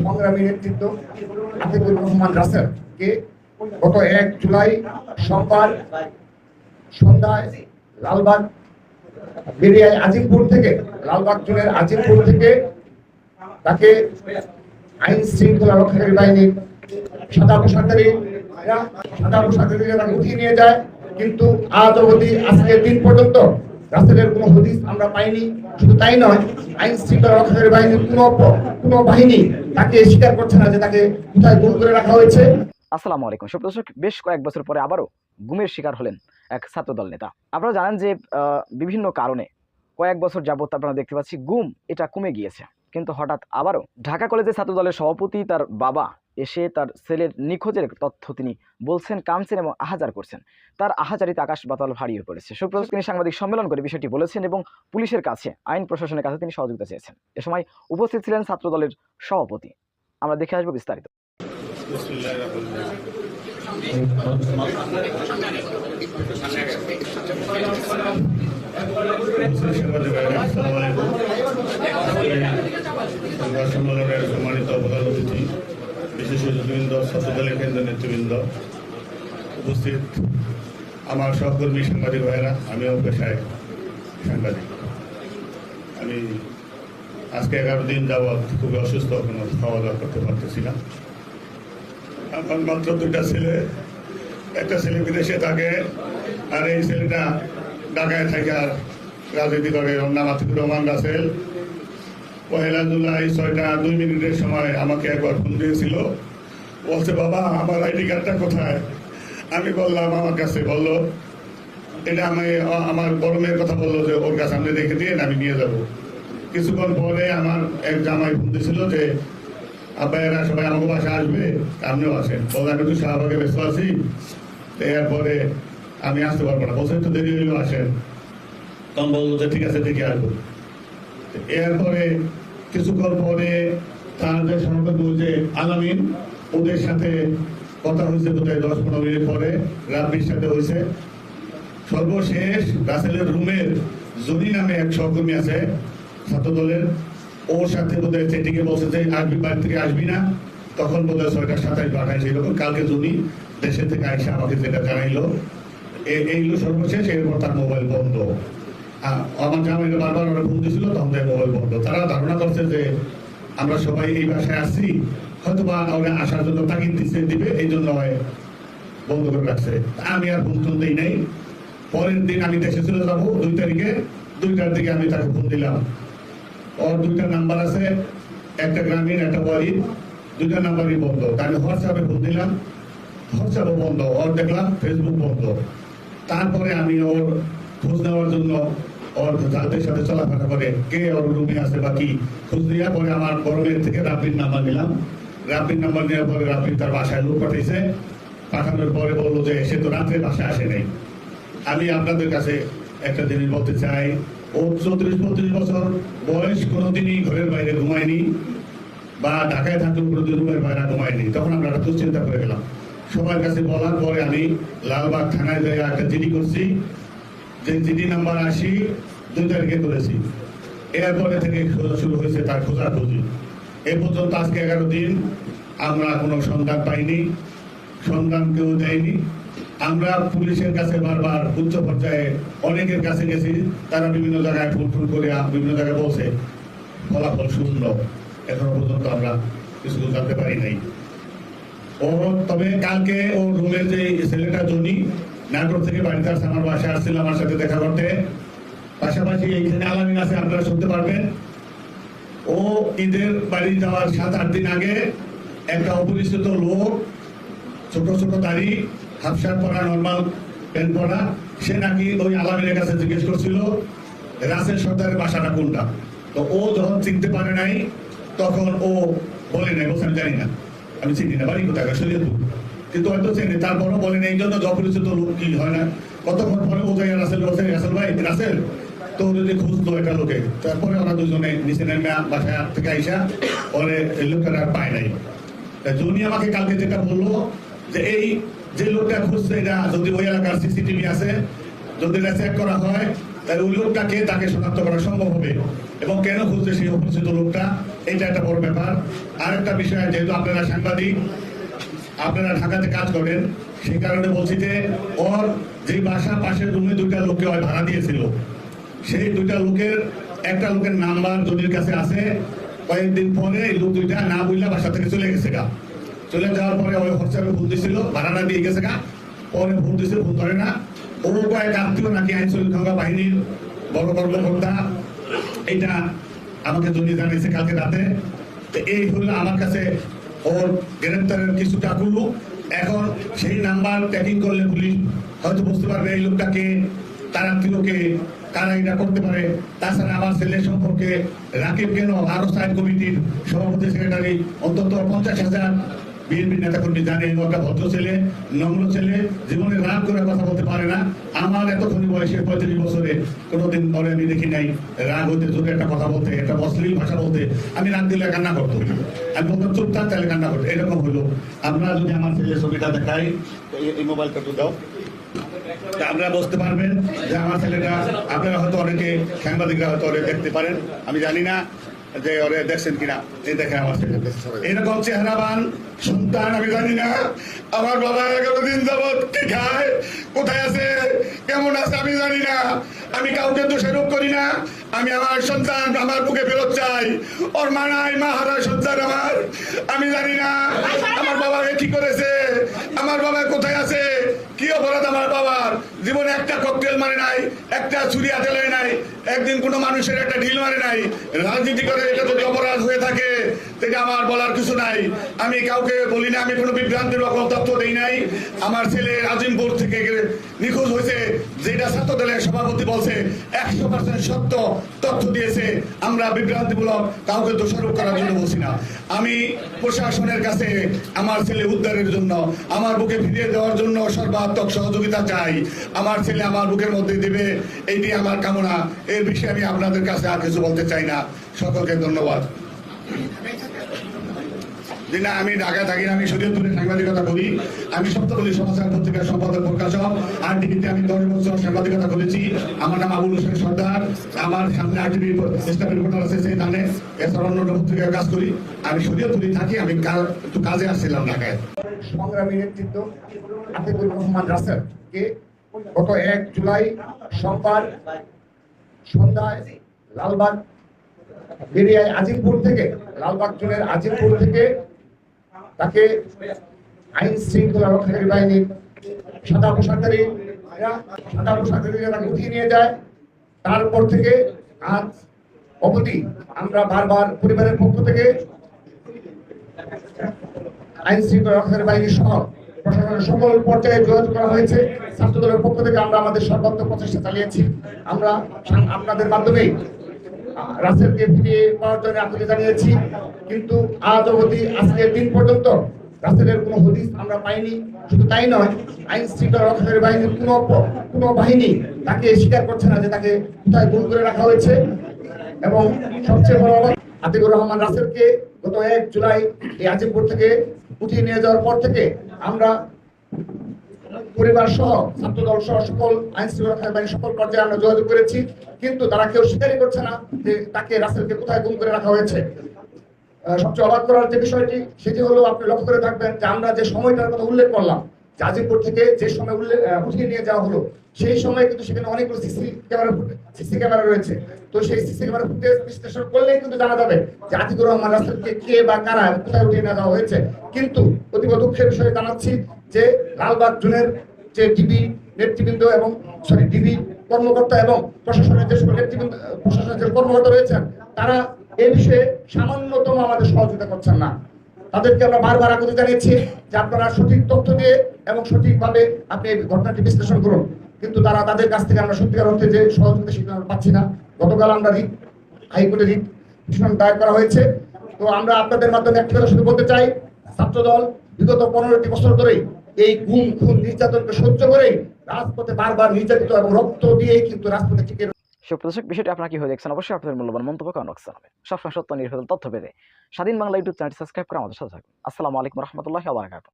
সংগ্রামী নেতৃত্ব আতিকুর রহমান রাসেল কে গত 1 জুলাই সোমবার সন্ধ্যায় লালবাগ বেরিয়ায় আজিমপুর থেকে লালবাগ জোনের আজিমপুর থেকে তাকে আইন শৃঙ্খলা রক্ষাকারী বাহিনীর সাদা পোশাকধারীরা তাকে উঠিয়ে নিয়ে যায়। কিন্তু আজ অবধি আজকের দিন পর্যন্ত রাসেলের কোনো হদিস আমরা পাইনি। শুধু তাই নয়, আইন শৃঙ্খলা রক্ষাকারী বাহিনীর কোনো বাহিনী তাকে স্বীকার করছে না যে তাকে কোথায় গুম করে রাখা হয়েছে। আসসালামু আলাইকুম সুপ্রদর্শক, বেশ কয়েক বছর পরে আবারও গুমের শিকার হলেন এক ছাত্রদল নেতা। আপনারা জানেন যে বিভিন্ন কারণে কয়েক বছর যাবত আপনারা দেখতে পাচ্ছি গুম এটা কমে গিয়েছে, কিন্তু হঠাৎ আবারও ঢাকা কলেজের ছাত্রদলের সভাপতি তার বাবা এসে তার ছেলের নিখোঁজের তথ্য তিনি বলছেন, কামছেন এবং আহাজার করছেন। তার আহাজারিতে আকাশ বাতাল ভারিয়ে পড়েছে। সুপ্রদর্শক, তিনি সাংবাদিক সম্মেলন করে বিষয়টি বলেছেন এবং পুলিশের কাছে, আইন প্রশাসনের কাছে তিনি সহযোগিতা চেয়েছেন। এ সময় উপস্থিত ছিলেন ছাত্রদলের সভাপতি। আমরা দেখে আসবো বিস্তারিত। সম্মানিত প্রধান অতিথি, বিশেষ নেতৃবৃন্দ, ছাত্রদলের কেন্দ্রীয় নেতৃবৃন্দ, উপস্থিত আমার সহকর্মী সাংবাদিক ভাইয়েরা, আমিও পেশায় সাংবাদিক। আমি আজকে 11 দিন যাবৎ খুবই অসুস্থ, কোনো খাওয়া দাওয়া করতে পারতেছি না। আমার মাত্র 2টা ছেলে, একটা ছেলে বিদেশে থাকে আর এই ছেলেটা ঢাকায় থাকে রাজনীতি করে। ওর নাম আতিকুর রহমান রাসেল। 1 জুলাই 6:02 সময় আমাকে একবার ফোন দিয়েছিল, বলছে বাবা আমার আইডি কার্ডটা কোথায়। আমি বললাম আমার কাছে। বললো এটা আমি আমার বড় মেয়ের কথা বললো যে ওর কাছে আপনি রেখে দিয়ে আমি নিয়ে যাব। কিছুক্ষণ পরে আমার এক জামাই ফোন দিয়েছিল যে আব্বাইরা সবাই আমাকে বাসায় আসবে, আপনিও আসেন। বললাম আমি একটু শাহবাগে ব্যস্ত আছি, এরপরে আমি আসতে পারবো না। বলছে একটু দেরি হইলেও আসেন। তখন বললো যে ঠিক আছে দেখে আসবো। এরপরে কিছুক্ষণ পরে তাদের সভাপতি বলছে আলামিন, ওদের সাথে কথা হয়েছে বোধহয় 10-15 মিনিট পরে রাব্বির সাথে হয়েছে। সর্বশেষ রাসেলের রুমের জনি নামে এক সহকর্মী আছে ছাত্রদলের, ওর সাথে বোধহয় চেটিকে বলছে যে আসবি, বাড়ি থেকে আসবি না। তখন বোধহয় 6:27-28 এরকম। কালকে জনি দেশের থেকে আইসা আমাকে যেটা জানাইলো, এইগুলো সর্বশেষ। এরপর তার মোবাইল বন্ধ। আমার জামাইরা বারবার ওরা ফোন দিয়েছিল, তখন তাই মোবাইল বন্ধ। তারা ধারণা করছে যে আমরা সবাই এই বাসায় আসছি, হয়তো বা ওরা আসার জন্য তাগিদ দিবে, এই জন্য বন্ধ করে রাখছে। আমি আর ফোন টোন দিই নাই। পরের দিন আমি দেশে চলে যাবো 2 তারিখে, 2টার দিকে আমি তাকে ফোন দিলাম। ওর 2টা নাম্বার আছে, একটা গ্রামীণ একটা ওয়ারিদ, 2টা নাম্বারই বন্ধ। আমি হোয়াটসঅ্যাপে ফোন দিলাম, হোয়াটসঅ্যাপও বন্ধ। ওর দেখলাম ফেসবুক বন্ধ। তারপরে আমি ওর খোঁজ নেওয়ার জন্য ওর যাদের সাথে চলাফেরা করে কে ওর রুমে আছে বা কি খোঁজ দেওয়ার পরে আমার বড় মেয়ের থেকে রাব্বির নাম্বার নিলাম। রাব্বির নাম্বার নেওয়ার পরে রাব্বির তার বাসায় লোক পাঠিয়েছে। পাঠানোর পরে বললো যে সে তো রাত্রে বাসায় আসে নাই। আমি আপনাদের কাছে একটা জিনিস বলতে চাই, ও 34-35 বছর বয়স, কোনোদিনই ঘরের বাইরে ঘুমায়নি বা ঢাকায় থাকলেও কোনোদিন রুমের বাইরে ঘুমায়নি। তখন আমরা একটা চিন্তা করে গেলাম। সবার কাছে বলার পরে আমি লালবাগ থানায় যাই একটা জিডি করছি, যে জিডি নাম্বার 80 2 তারিখে করেছি। এরপরে থেকে শুরু হয়েছে তার খোঁজাখুঁজি। এ পর্যন্ত আজকে 11 দিন আমরা কোনো সন্ধান পাইনি, সন্ধান কেউ দেয়নি। আমরা পুলিশের কাছে বারবার উচ্চ পর্যায়ে অনেকের কাছে গেছি, তারা বিভিন্ন জায়গায় ফুল করে বিভিন্ন জায়গায় বলছে, ফলাফল শূন্য। এখনো পর্যন্ত আমরা কিছু জানতে পারি নাই। ও তবে কালকে ও রুমের যে ছেলেটা জনি নাটোর থেকে বাড়িতে আসছে, আমার বাসায় আসছিল আমার সাথে দেখা করতে। পাশাপাশি এইখানে আলামিন আছে, আপনারা শুনতে পারবেন। ও ঈদের বাড়ি যাওয়ার 7-8 দিন আগে একটা অপরিচিত লোক, ছোট ছোট দাড়ি, হাফ শার্ট পরা, নর্মাল প্যান্ট পরা, সে নাকি ওই আলামিনের কাছে জিজ্ঞেস করছিল রাসেল সর্দারের বাসাটা কোনটা। তো ও যখন চিনতে পারে নাই, তখন ও বলে নাই, বলছে আমি জানি না, আমি চিনি না, বাড়ি কোথায়, শরীয়তপুর। কিন্তু হয়তো চেনে, তারপরও বলেন এই জন্য অপরিচিত লোক কি হয় না। কতক্ষণ পরে ও যায় রাসেল বলছে, রাসেল ভাই, রাসেল তো যদি খুঁজতো একটা লোকে। তারপরে ওরা দুজনে নিচে নেমে বাসায় থেকে আইসা পরে লোকের আর পায় নাই। জনি আমাকে কালকে যেটা বললো যে এই যে লোকটা খুঁজছে এটা যদি ওই এলাকার সিসিটিভি আছে, যদি এটা চেক করা হয় তাহলে ওই লোকটাকে তাকে শনাক্ত করা সম্ভব হবে এবং কেন খুঁজছে সেই অপরিচিত লোকটা, এটা একটা বড় ব্যাপার। আরেকটা বিষয়, যেহেতু আপনারা সাংবাদিক, আপনারা ঢাকাতে কাজ করেন, সেই কারণে বলছি যে ওর যে বাসা পাশের রুমে দুইটা লোককে ভাড়া দিয়েছিল, সেই দুইটা লোকের একটা লোকের নাম্বার জনির কাছে আছে। কয়েকদিন পরে এই লোক দুইটা না বুঝলে বাসা থেকে চলে গেছে গা। চলে যাওয়ার পরে ওই হোয়াটসঅ্যাপে ভুল দিছিল, ভাড়াটা দিয়ে গেছে গা। পরে ভুল দিছিল, ভুল করে না। ও কয়েক আত্মীয় নাকি আইন শৃঙ্খলা বাহিনীর বড় কর্মকর্তা, এটা আমাকে জনি জানিয়েছে কালকে রাতে। তো এই হলো আমার কাছে ওর গ্রেপ্তারের কিছুটা করলো। এখন সেই নাম্বার ট্র্যাকিং করলে পুলিশ হয়তো বুঝতে পারবে এই লোকটাকে, তার আত্মীয়কে, কারা এটা করতে পারে। তাছাড়া আমার ছেলে সম্পর্কে রাকিব কেন আরো সাইড কমিটির সভাপতি সেক্রেটারি অন্তত 50,000 বিএনপি নেতাকর্মী জানে একটা ভদ্র ছেলে, নম্র ছেলে, জীবনে রাগ করে কথা বলতে পারে না। আমার এতক্ষণ বয়সে 35 বছরে কোনোদিন পরে আমি দেখি নাই রাগ হতে জোরে একটা কথা বলতে, একটা অশ্লীল ভাষা বলতে। আমি রাগ দিলে কান্না করতো, আমি বলতাম চুপ থাক, তাহলে কান্না করতো। এরকম হলো। আপনারা যদি আমার ছেলের ছবিটা দেখাই, এই মোবাইলটা তো দাও, আপনারা বুঝতে পারবেন যে আমার ছেলেটা, আপনারা হয়তো অনেকে সাংবাদিকরা হয়তো অনেক দেখতে পারেন, আমি জানি না যে ওরে দেখছেন কিনা। এই দেখেন আমার ছেলে, এরকম চেহারাবান সন্তান আমি জানি না। আমার বাবা 11 দিন যাবৎ কি খায়, কোথায় আছে, কেমন আছে আমি জানি না। আমি কাউকে দোষারোপ করি না। আমি আমার সন্তান আমার বুকে ফেরত চাই। ওর মা নাই, মা হারা সন্তান আমার। আমি জানি না আমার বাবাকে কি করেছে, আমার বাবা কোথায় আছে, কি অপরাধ আমার বাবার। জীবনে একটা ককটেল মারে নাই, একটা ছুরি হাতে লয় নাই, একদিন কোনো মানুষের একটা ঢিল মারে নাই। রাজনীতি করে এটা যদি অপরাধ হয়ে থাকে, সেটা আমার বলার কিছু নাই। আমি কাউকে বলি না, আমি কোনো বিভ্রান্তির রকম তথ্য দেই নাই। আমার ছেলে আজিমপুর থেকে নিখোঁজ হয়েছে, যেটা ছাত্র দলের সভাপতি বলছে 100% সত্য তথ্য দিয়েছে। আমরা বিভ্রান্তিমূলক কাউকে দোষারোপ করার জন্য বলছি না। আমি প্রশাসনের কাছে আমার ছেলে উদ্ধারের জন্য, আমার বুকে ফিরিয়ে দেওয়ার জন্য সর্বাত্মক সহযোগিতা চাই। আমার ছেলে আমার বুকের মধ্যে দেবে, এইটি আমার কামনা। এর বিষয়ে আমি আপনাদের কাছে আর কিছু বলতে চাই না। সকলকে ধন্যবাদ। না, আমি ঢাকায় থাকি না, আমি শরীয়তপুরে সাংবাদিকতা করি। আমি সপ্তপল্লী সমাচার পত্রিকার সম্পাদক প্রকাশক। আর টিভিতে আমি 10 বছর সাংবাদিকতা করেছি। আমার নাম আবুল হোসেন সর্দার। আমার সামনে আরটিভি স্টাফ রিপোর্টার আছে, সেই জানে। এছাড়া অন্য পত্রিকায় কাজ করি। আমি শরীয়তপুরে থাকি, আমি একটু কাজে আসছিলাম ঢাকায়। সংগ্রামী নেতৃত্ব আতিকুর রহমান রাসেলকে গত 1 জুলাই সোমবার সন্ধ্যায় লালবাগ বেরিয়ায় আজিমপুর থেকে, লালবাগ জোনের আজিমপুর থেকে তাকে আইন শৃঙ্খলা রক্ষাকারী বাহিনীর সাদা পোশাকধারীরা তাকে উঠিয়ে নিয়ে যায়। তারপর থেকে আজ অবধি আমরা বারবার পরিবারের পক্ষ থেকে আইন শৃঙ্খলা রক্ষাকারী বাহিনীর সহ প্রশাসনের সকল পর্যায়ে যোগাযোগ করা হয়েছে। ছাত্র দলের পক্ষ থেকে আমরা আমাদের সর্বাত্মক প্রচেষ্টা চালিয়েছি। আমরা আপনাদের মাধ্যমেই রাসেলকে ফিরিয়ে পাওয়ার জন্য আকুতি জানিয়েছি, কিন্তু আজ অবধি আজকের দিন পর্যন্ত রাসেলের কোনো হদিস আমরা পাইনি। শুধু তাই নয়, আইন শৃঙ্খলা রক্ষাকারী বাহিনীর কোনো বাহিনী তাকে স্বীকার করছে না যে তাকে কোথায় গুম করে রাখা হয়েছে। এবং সবচেয়ে বড় আতিকুর রহমান রাসেলকে গত 1 জুলাই এই আজিমপুর থেকে উঠিয়ে নিয়ে যাওয়ার পর থেকে আমরা পরিবার সহ ছাত্রদল সহ সকল আইন শৃঙ্খলা বাহিনীর সকল পর্যায়ে আমরা যোগাযোগ করেছি, কিন্তু তারা কেউ স্বীকারই করছে না যে তাকে রাসেলকে কোথায় গুম করে রাখা হয়েছে। সবচেয়ে অবাক করার যে বিষয়টি, সেটি হলো আপনি লক্ষ্য করে থাকবেন যে আমরা যে সময়টার কথা উল্লেখ করলাম, আজিমপুর থেকে যে সময় উঠিয়ে নিয়ে যাওয়া হলো, সেই সময় কিন্তু সেখানে অনেকগুলো সিসি ক্যামেরা রয়েছে। তো সেই সিসি ক্যামেরা ফুটেজ বিশ্লেষণ করলেই কিন্তু জানা যাবে যে আতিকুর রহমান রাসেলকে কে বা কারা কোথায় উঠিয়ে নিয়ে যাওয়া হয়েছে। কিন্তু অতীব দুঃখের বিষয়ে জানাচ্ছি যে লালবাগ জোনের যে ডিবি নেতৃবৃন্দ এবং ডিবি কর্মকর্তা এবং প্রশাসনের যে সকল নেতৃবৃন্দ, প্রশাসনের যে কর্মকর্তা রয়েছেন, তারা এই বিষয়ে সামান্যতম আমাদের সহযোগিতা করছেন না। তাদেরকে আমরা বারবার আকুতি জানিয়েছি যে আপনারা সঠিক তথ্য দিয়ে এবং সঠিকভাবে আপনি এই ঘটনাটি বিশ্লেষণ করুন, কিন্তু তারা তাদের কাছ থেকে আমরা সত্যিকার অর্থে যে সহযোগিতা সেটা আমরা পাচ্ছি না। গতকাল আমরা হাইকোর্টে রিট পিটিশন দায়ের করা হয়েছে। তো আমরা আপনাদের মাধ্যমে একটা কথা শুধু বলতে চাই, ছাত্রদল বিগত 15টি বছর ধরেই এই গুম খুন নির্যাতনকে সহ্য করেই রাজপথে বারবার নির্যাতিত এবং রক্ত দিয়েই কিন্তু রাজপথে টিকে। সুপ্রদর্শক, বিষয়টি আপনারা কি হয়ে দেখছেন অবশ্যই আপনাদের মূল্যবান মন্তব্য কমেন্ট জানাবেন। সবসময় সত্য নির্ভেজাল তথ্য পেতে স্বাধীন বাংলা ইউটিউব চ্যানেলটি সাবস্ক্রাইব করে আমাদের সাথে থাকুন। আসসালামু আলাইকুম রহমতুল্লাহি ওয়া বারাকাতুহু।